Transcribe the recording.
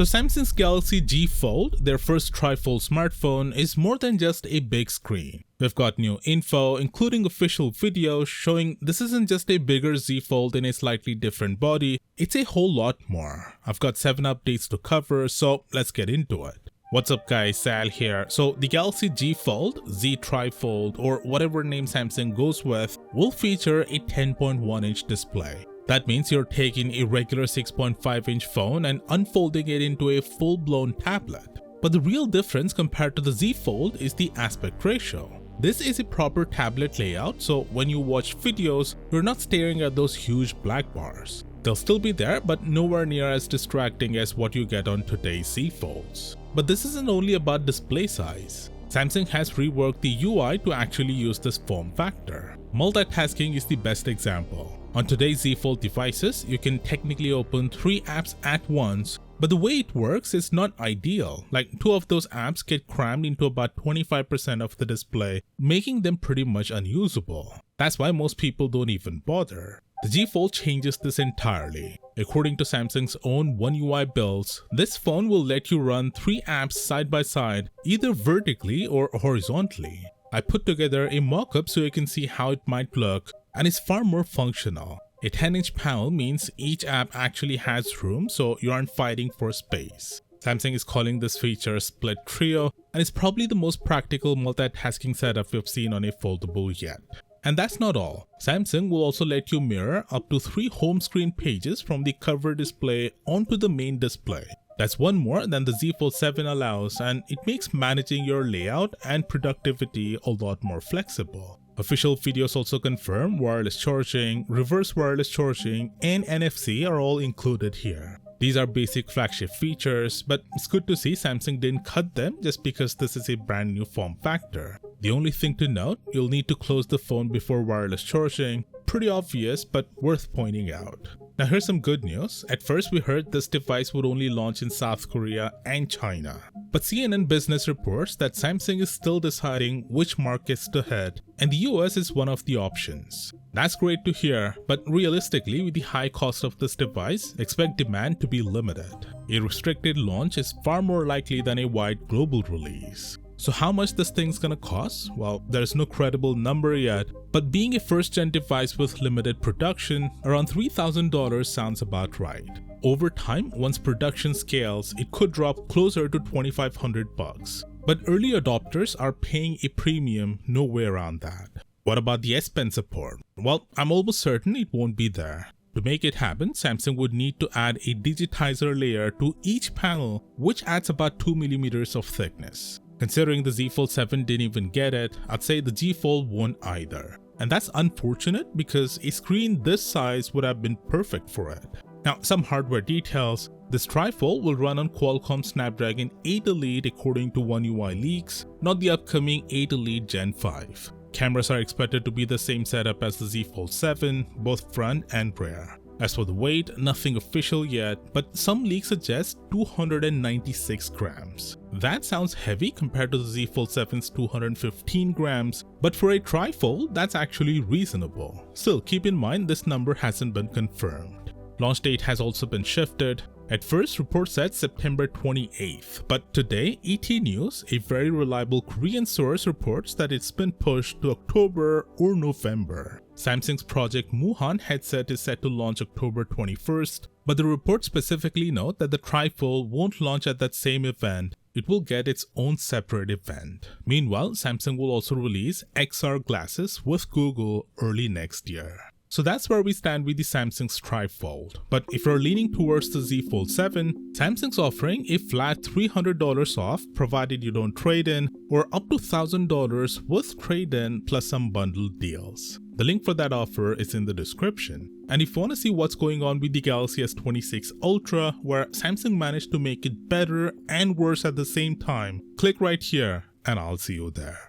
So Samsung's Galaxy Z Fold, their first trifold smartphone, is more than just a big screen. We've got new info, including official videos showing this isn't just a bigger Z Fold in a slightly different body, it's a whole lot more. I've got 7 updates to cover, so let's get into it. What's up guys, Sal here. So the Galaxy Z Fold, Z Trifold, or whatever name Samsung goes with, will feature a 10.1-inch display. That means you're taking a regular 6.5-inch phone and unfolding it into a full-blown tablet. But the real difference compared to the Z Fold is the aspect ratio. This is a proper tablet layout, so when you watch videos, you're not staring at those huge black bars. They'll still be there, but nowhere near as distracting as what you get on today's Z Folds. But this isn't only about display size. Samsung has reworked the UI to actually use this form factor. Multitasking is the best example. On today's Z Fold devices, you can technically open 3 apps at once, but the way it works is not ideal. Like 2 of those apps get crammed into about 25% of the display, making them pretty much unusable. That's why most people don't even bother. The Z Fold changes this entirely. According to Samsung's own One UI builds, this phone will let you run 3 apps side by side, either vertically or horizontally. I put together a mock-up so you can see how it might look, and it's far more functional. A 10-inch panel means each app actually has room, so you aren't fighting for space. Samsung is calling this feature Split Trio, and it's probably the most practical multitasking setup we've seen on a foldable yet. And that's not all. Samsung will also let you mirror up to 3 home screen pages from the cover display onto the main display. That's one more than the Z Fold 7 allows, and it makes managing your layout and productivity a lot more flexible. Official videos also confirm wireless charging, reverse wireless charging, and NFC are all included here. These are basic flagship features, but it's good to see Samsung didn't cut them just because this is a brand new form factor. The only thing to note, you'll need to close the phone before wireless charging. Pretty obvious, but worth pointing out. Now here's some good news. At first we heard this device would only launch in South Korea and China. But CNN Business reports that Samsung is still deciding which markets to hit, and the US is one of the options. That's great to hear, but realistically, with the high cost of this device, expect demand to be limited. A restricted launch is far more likely than a wide global release. So how much this thing's gonna cost? Well, there's no credible number yet, but being a first-gen device with limited production, around $3,000 sounds about right. Over time, once production scales, it could drop closer to $2,500. But early adopters are paying a premium, no way around that. What about the S Pen support? Well, I'm almost certain it won't be there. To make it happen, Samsung would need to add a digitizer layer to each panel, which adds about 2mm of thickness. Considering the Z Fold 7 didn't even get it, I'd say the Z Fold won't either. And that's unfortunate because a screen this size would have been perfect for it. Now, some hardware details. This trifold will run on Qualcomm Snapdragon 8 Elite according to One UI leaks, not the upcoming 8 Elite Gen 5. Cameras are expected to be the same setup as the Z Fold 7, both front and rear. As for the weight, nothing official yet, but some leaks suggest 296 grams. That sounds heavy compared to the Z Fold 7's 215 grams, but for a trifold, that's actually reasonable. Still, keep in mind this number hasn't been confirmed. Launch date has also been shifted. At first, reports said September 28th, but today, ET News, a very reliable Korean source, reports that it's been pushed to October or November. Samsung's Project Muhan headset is set to launch October 21st, but the reports specifically note that the trifold won't launch at that same event. It will get its own separate event. Meanwhile, Samsung will also release XR glasses with Google early next year. So that's where we stand with the Samsung's trifold. But if you're leaning towards the Z Fold 7, Samsung's offering a flat $300 off provided you don't trade in, or up to $1,000 with trade-in plus some bundled deals. The link for that offer is in the description. And if you want to see what's going on with the Galaxy S26 Ultra, where Samsung managed to make it better and worse at the same time, click right here and I'll see you there.